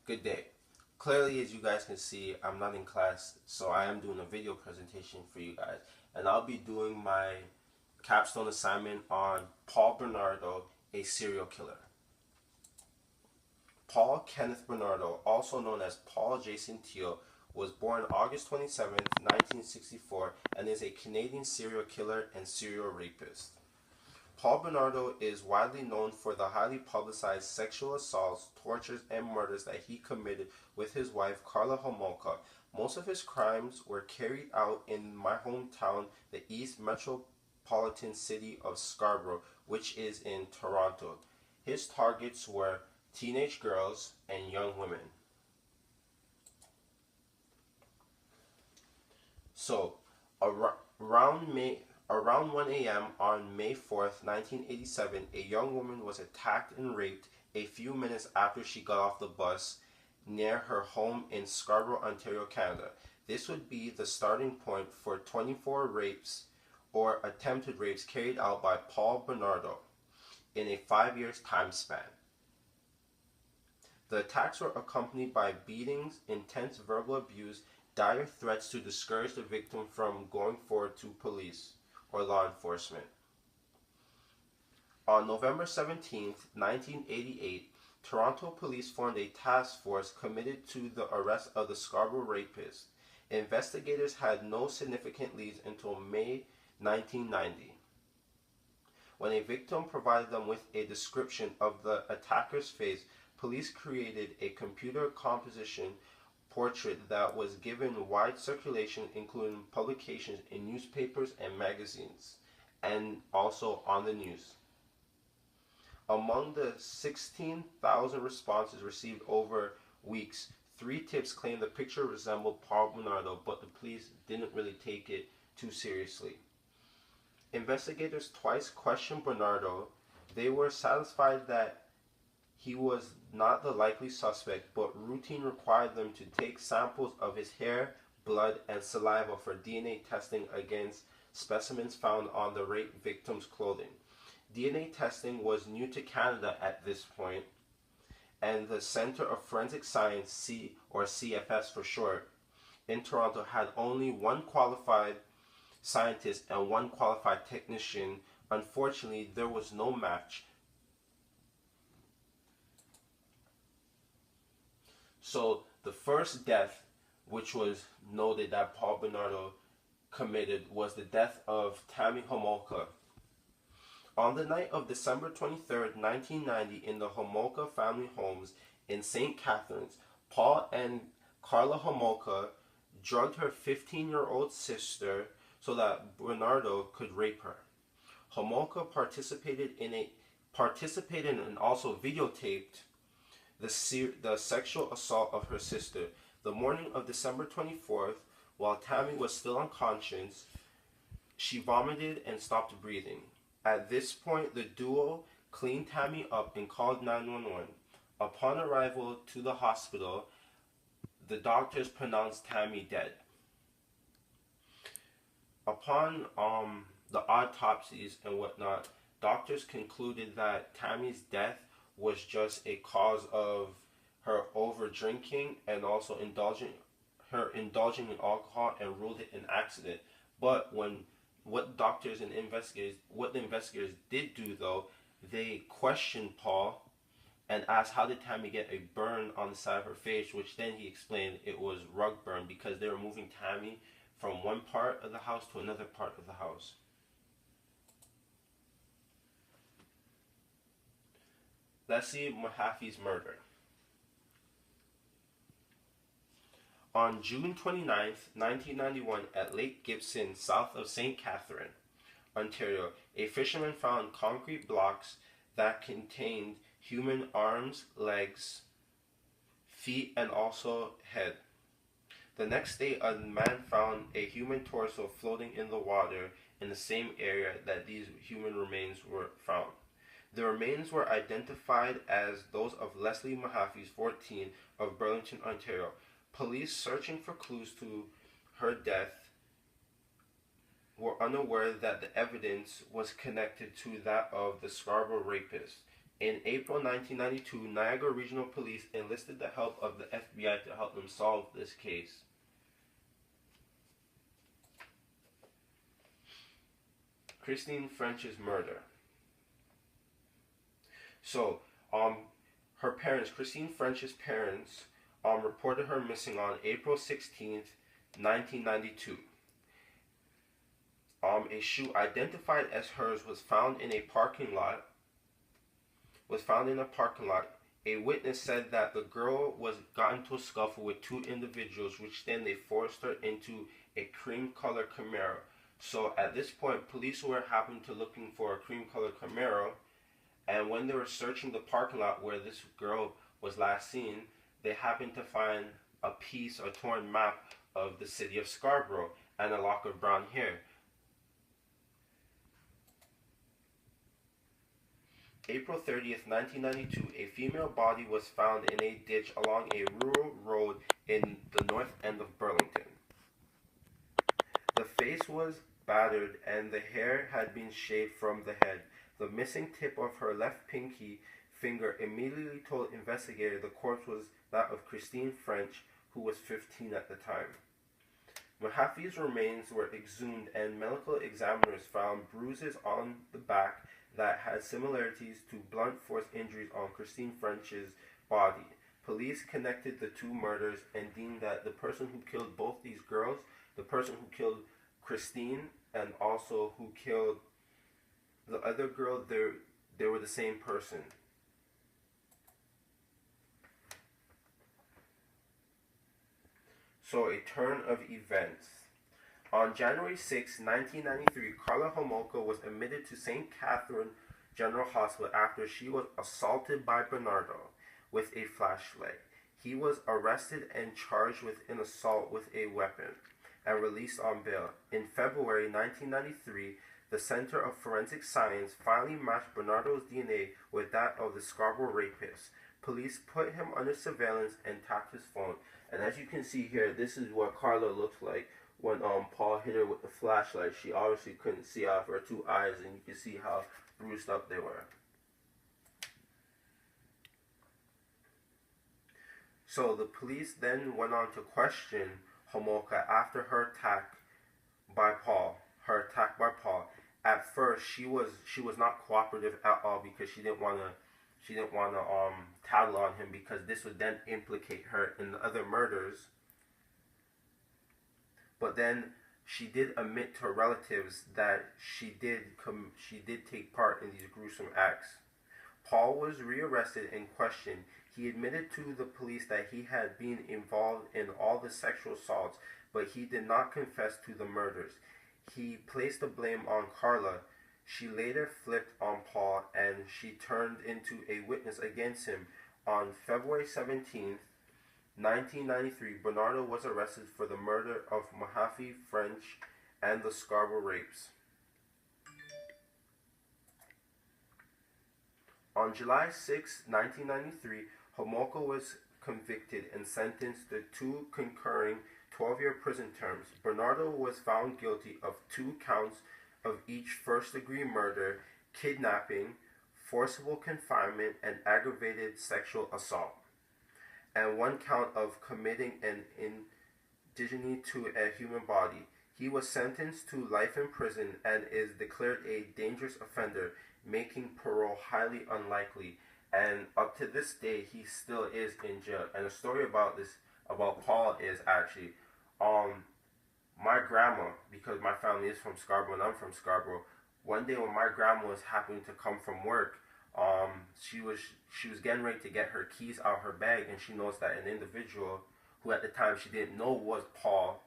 Good day. Clearly, as you guys can see, I'm not in class, so I am doing a video presentation for you guys. And I'll be doing my capstone assignment on Paul Bernardo, a serial killer. Paul Kenneth Bernardo, also known as Paul Jason Teal, was born August 27th, 1964, and is a Canadian serial killer and serial rapist. Paul Bernardo is widely known for the highly publicized sexual assaults, tortures, and murders that he committed with his wife, Karla Homolka. Most of his crimes were carried out in my hometown, the East Metropolitan City of Scarborough, which is in Toronto. His targets were teenage girls and young women. So, around 1 a.m. on May 4th, 1987, a young woman was attacked and raped a few minutes after she got off the bus near her home in Scarborough, Ontario, Canada. This would be the starting point for 24 rapes or attempted rapes carried out by Paul Bernardo in a 5-year time span. The attacks were accompanied by beatings, intense verbal abuse, dire threats to discourage the victim from going forward to police or law enforcement. On November 17, 1988, Toronto police formed a task force committed to the arrest of the Scarborough rapist. Investigators had no significant leads until May 1990, when a victim provided them with a description of the attacker's face. Police created a computer composition portrait that was given wide circulation, including publications in newspapers and magazines, and also on the news. Among the 16,000 responses received over weeks, 3 tips claimed the picture resembled Paul Bernardo, but the police didn't really take it too seriously. Investigators twice questioned Bernardo. They were satisfied that he was not the likely suspect, but routine required them to take samples of his hair, blood, and saliva for DNA testing against specimens found on the rape victim's clothing. DNA testing was new to Canada at this point, and the Centre of Forensic Science, or CFS for short, in Toronto had only one qualified scientist and one qualified technician. Unfortunately, there was no match. So the first death, which was noted that Paul Bernardo committed, was the death of Tammy Homolka. On the night of December 23rd, 1990, in the Homolka family homes in St. Catharines, Paul and Karla Homolka drugged her 15-year-old sister so that Bernardo could rape her. Homolka participated and also videotaped the sexual assault of her sister. The morning of December 24th, while Tammy was still unconscious, she vomited and stopped breathing. At this point, the duo cleaned Tammy up and called 911. Upon arrival to the hospital, the doctors pronounced Tammy dead. Upon the autopsies and whatnot, doctors concluded that Tammy's death was just a cause of her over drinking and also indulging in alcohol, and ruled it an accident. But what the investigators did do though, they questioned Paul and asked how did Tammy get a burn on the side of her face, which then he explained it was rug burn because they were moving Tammy from one part of the house to another part of the house. Let's see Mahaffey's murder. On June 29th, 1991, at Lake Gibson, south of St. Catherine, Ontario, a fisherman found concrete blocks that contained human arms, legs, feet, and also head. The next day, a man found a human torso floating in the water in the same area that these human remains were found. The remains were identified as those of Leslie Mahaffey, 14, of Burlington, Ontario. Police searching for clues to her death were unaware that the evidence was connected to that of the Scarborough rapist. In April 1992, Niagara Regional Police enlisted the help of the FBI to help them solve this case. Christine French's murder. So, her parents, Christine French's parents, reported her missing on April 16th, 1992. A shoe identified as hers was found in a parking lot. A witness said that the girl got into a scuffle with two individuals, which then they forced her into a cream-colored Camaro. So at this point, police were happening to looking for a cream-colored Camaro, and when they were searching the parking lot where this girl was last seen, they happened to find a torn map of the city of Scarborough and a lock of brown hair. April 30th, 1992, a female body was found in a ditch along a rural road in the north end of Burlington. The face was battered and the hair had been shaved from the head. The missing tip of her left pinky finger immediately told investigators the corpse was that of Christine French, who was 15 at the time. Mahaffey's remains were exhumed and medical examiners found bruises on the back that had similarities to blunt force injuries on Christine French's body. Police connected the two murders and deemed that the person who killed both these girls, the person who killed Christine and also who killed the other girl, they were the same person. So, a turn of events. On January 6, 1993, Carla Homolka was admitted to St. Catherine General Hospital after she was assaulted by Bernardo with a flashlight. He was arrested and charged with an assault with a weapon and released on bail. In February 1993, the Center of Forensic Science finally matched Bernardo's DNA with that of the Scarborough rapist. Police put him under surveillance and tapped his phone. And as you can see here, this is what Carla looks like when Paul hit her with the flashlight. She obviously couldn't see out of her two eyes, and you can see how bruised up they were. So the police then went on to question Homolka after her attack by Paul. At first, she was not cooperative at all because she didn't want to tattle on him because this would then implicate her in the other murders. But then she did admit to her relatives that she did take part in these gruesome acts. Paul was rearrested and questioned. He admitted to the police that he had been involved in all the sexual assaults, but he did not confess to the murders. He placed the blame on Carla. She later flipped on Paul and she turned into a witness against him. On February 17th, 1993, Bernardo was arrested for the murder of Mahaffey, French, and the Scarborough rapes. On July 6, 1993, Homolka was convicted and sentenced to 2 concurring 12-year prison terms. Bernardo was found guilty of 2 counts of each first-degree murder, kidnapping, forcible confinement, and aggravated sexual assault, and 1 count of committing an indigeny to a human body. He was sentenced to life in prison and is declared a dangerous offender, making parole highly unlikely. And up to this day, he still is in jail. And the story about Paul is actually, my grandma, because my family is from Scarborough and I'm from Scarborough, one day when my grandma was happening to come from work, she was getting ready to get her keys out of her bag, and she noticed that an individual who at the time she didn't know was Paul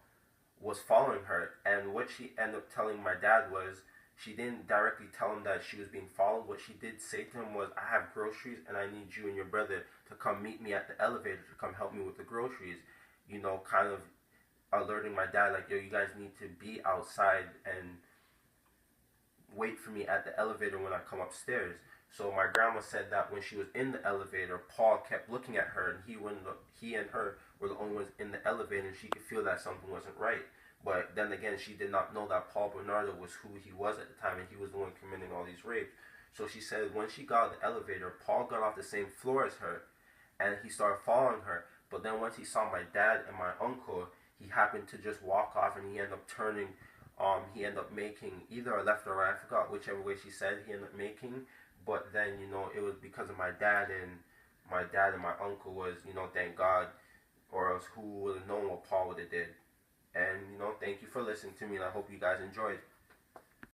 was following her. And what she ended up telling my dad was, she didn't directly tell him that she was being followed. What she did say to him was, I have groceries and I need you and your brother to come meet me at the elevator to come help me with the groceries. You know, kind of alerting my dad like, yo, you guys need to be outside and wait for me at the elevator when I come upstairs. So my grandma said that when she was in the elevator, Paul kept looking at her, and he and her were the only ones in the elevator, and she could feel that something wasn't right. But then again, she did not know that Paul Bernardo was who he was at the time, and he was the one committing all these rapes. So she said when she got out of the elevator, Paul got off the same floor as her, and he started following her. But then once he saw my dad and my uncle, he happened to just walk off, and he ended up turning. He ended up making either a left or right. I forgot whichever way she said he ended up making. But then, it was because of my dad and my uncle was, thank God, or else who would have known what Paul would have did. And, thank you for listening to me, and I hope you guys enjoyed.